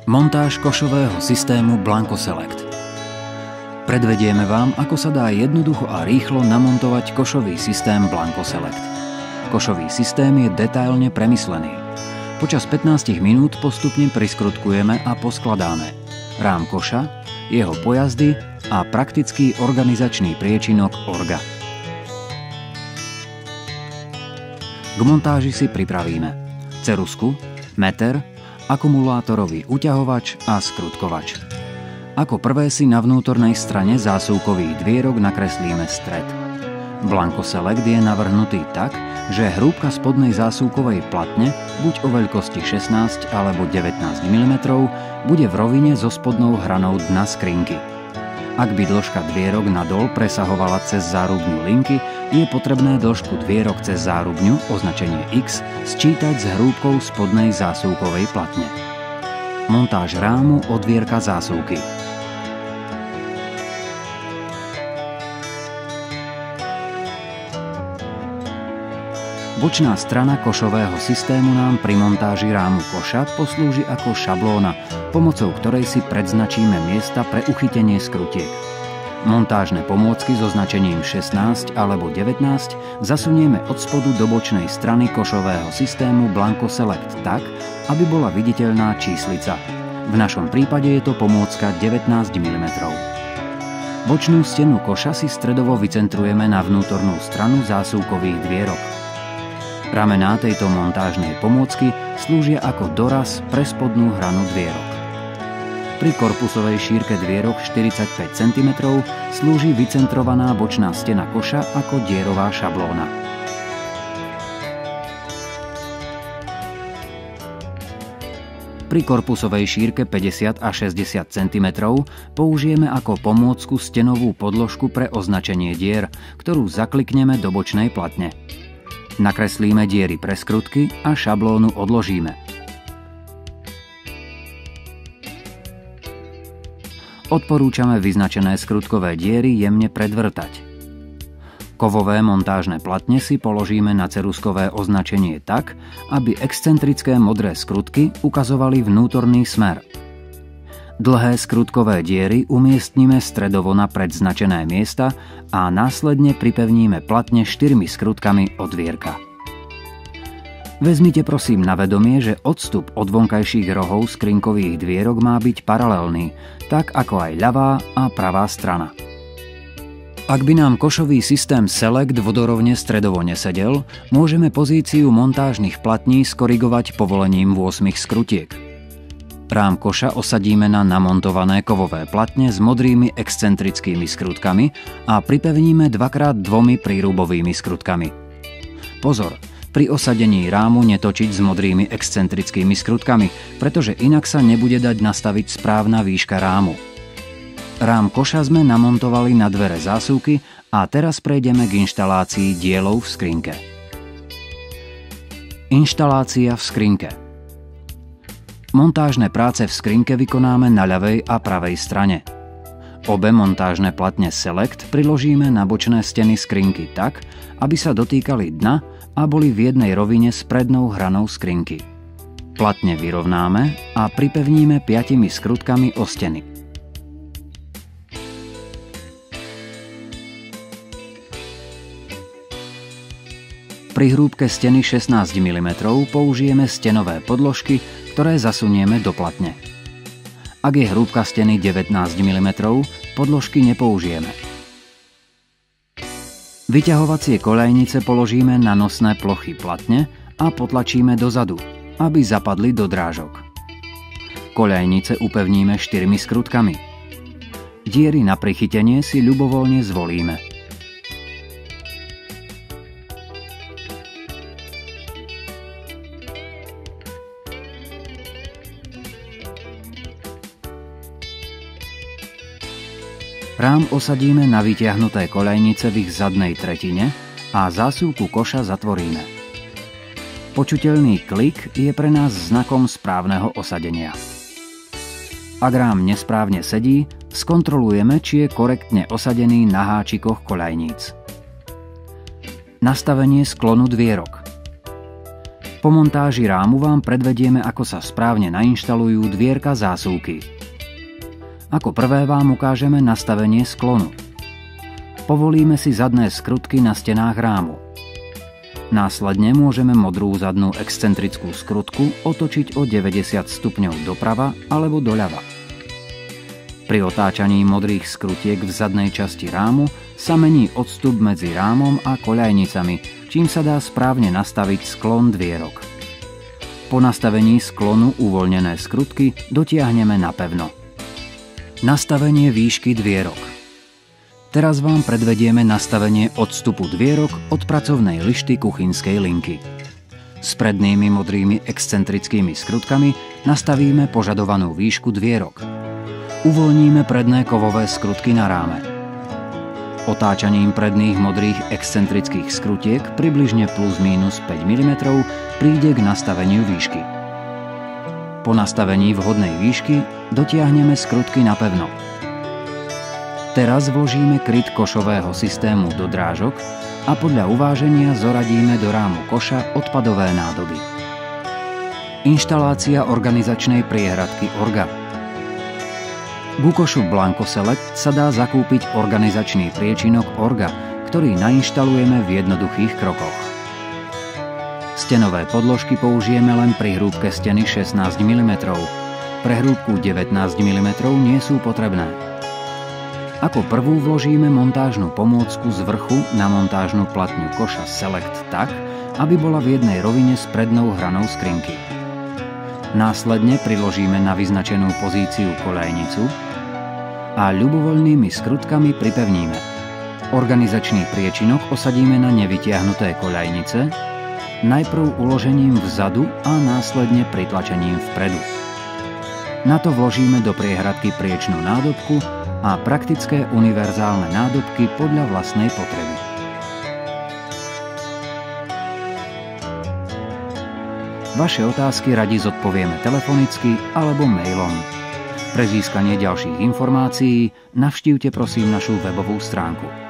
Montáž košového systému Blanco Select. Predvedieme vám, ako sa dá jednoducho a rýchlo namontovať košový systém Blanco Select. Košový systém je detailne premyslený. Počas 15 minút postupne priskrutkujeme a poskladáme rám koša, jeho pojazdy a praktický organizačný priečinok Orga. K montáži si pripravíme ceruzku, meter, akumulátorový uťahovač a skrutkovač. Ako prvé si na vnútornej strane zásuvkových dvierok nakreslíme stred. Blanco Select je navrhnutý tak, že hrúbka spodnej zásuvkovej platne, buď o veľkosti 16 alebo 19 mm, bude v rovine so spodnou hranou dna skrinky. Ak by dĺžka dvierok nadol presahovala cez zárubňu linky, je potrebné dĺžku dvierok cez zárubňu, označenie X, sčítať s hrúbkou spodnej zásuvkovej platne. Montáž rámu odvierka zásuvky. Bočná strana košového systému nám pri montáži rámu koša poslúži ako šablóna, pomocou ktorej si predznačíme miesta pre uchytenie skrutiek. Montážne pomôcky so značením 16 alebo 19 zasunieme od spodu do bočnej strany košového systému Blanco Select tak, aby bola viditeľná číslica. V našom prípade je to pomôcka 19 mm. Bočnú stenu koša si stredovo vycentrujeme na vnútornú stranu zásuvkových dvierok. Ramená tejto montážnej pomôcky slúžia ako doraz pre spodnú hranu dvierok. Pri korpusovej šírke dvierok 45 cm slúži vycentrovaná bočná stena koša ako dierová šablóna. Pri korpusovej šírke 50 a 60 cm použijeme ako pomôcku stenovú podložku pre označenie dier, ktorú zaklikneme do bočnej platne. Nakreslíme diery pre skrutky a šablónu odložíme. Odporúčame vyznačené skrutkové diery jemne predvrtať. Kovové montážne platne si položíme na ceruzkové označenie tak, aby excentrické modré skrutky ukazovali vnútorný smer. Dlhé skrutkové diery umiestnime stredovo na predznačené miesta a následne pripevníme platne 4 skrutkami od dvierka. Vezmite prosím na vedomie, že odstup od vonkajších rohov skrinkových dvierok má byť paralelný, tak ako aj ľavá a pravá strana. Ak by nám košový systém Select vodorovne stredovo nesedel, môžeme pozíciu montážnych platní skorigovať povolením 8 skrutiek. Rám koša osadíme na namontované kovové platne s modrými excentrickými skrutkami a pripevníme 2x2 prírubovými skrutkami. Pozor, pri osadení rámu netočiť s modrými excentrickými skrutkami, pretože inak sa nebude dať nastaviť správna výška rámu. Rám koša sme namontovali na dvere zásuvky a teraz prejdeme k inštalácii dielov v skrinke. Inštalácia v skrinke. Montážne práce v skrinke vykonáme na ľavej a pravej strane. Obe montážne platne Select priložíme na bočné steny skrinky tak, aby sa dotýkali dna a boli v jednej rovine s prednou hranou skrinky. Platne vyrovnáme a pripevníme 5 skrutkami o steny. Pri hrúbke steny 16 mm použijeme stenové podložky, ktoré zasunieme do platne. Ak je hrúbka steny 19 mm, podložky nepoužijeme. Vyťahovacie koľajnice položíme na nosné plochy platne a potlačíme dozadu, aby zapadli do drážok. Koľajnice upevníme 4 skrutkami. Diery na prichytenie si ľubovoľne zvolíme. Rám osadíme na vytiahnuté koľajnice v ich zadnej tretine a zásuvku koša zatvoríme. Počuteľný klik je pre nás znakom správneho osadenia. Ak rám nesprávne sedí, skontrolujeme, či je korektne osadený na háčikoch koľajníc. Nastavenie sklonu dvierok. Po montáži rámu vám predvedieme, ako sa správne nainštalujú dvierka zásuvky. Ako prvé vám ukážeme nastavenie sklonu. Povolíme si zadné skrutky na stenách rámu. Následne môžeme modrú zadnú excentrickú skrutku otočiť o 90 stupňov doprava alebo doľava. Pri otáčaní modrých skrutiek v zadnej časti rámu sa mení odstup medzi rámom a koľajnicami, čím sa dá správne nastaviť sklon dvierok. Po nastavení sklonu uvoľnené skrutky dotiahneme napevno. Nastavenie výšky dvierok. Teraz vám predvedieme nastavenie odstupu dvierok od pracovnej lišty kuchynskej linky. S prednými modrými excentrickými skrutkami nastavíme požadovanú výšku dvierok. Uvoľníme predné kovové skrutky na ráme. Otáčaním predných modrých excentrických skrutiek približne plus minus 5 mm príde k nastaveniu výšky. Po nastavení vhodnej výšky dotiahneme skrutky napevno. Teraz vložíme kryt košového systému do drážok a podľa uváženia zoradíme do rámu koša odpadové nádoby. Inštalácia organizačnej priehradky Orga. Ku košu Blanco Select sa dá zakúpiť organizačný priečinok Orga, ktorý nainštalujeme v jednoduchých krokoch. Stenové podložky použijeme len pri hrúbke steny 16 mm. Pre hrúbku 19 mm nie sú potrebné. Ako prvú vložíme montážnu pomôcku z vrchu na montážnu platňu koša Select tak, aby bola v jednej rovine s prednou hranou skrinky. Následne priložíme na vyznačenú pozíciu koľajnicu a ľubovoľnými skrutkami pripevníme. Organizačný priečinok osadíme na nevytiahnuté koľajnice, najprv uložením vzadu a následne pritlačením vpredu. Na to vložíme do priehradky priečnú nádobku a praktické univerzálne nádobky podľa vlastnej potreby. Vaše otázky radi zodpovieme telefonicky alebo mailom. Pre získanie ďalších informácií navštívte prosím našu webovú stránku.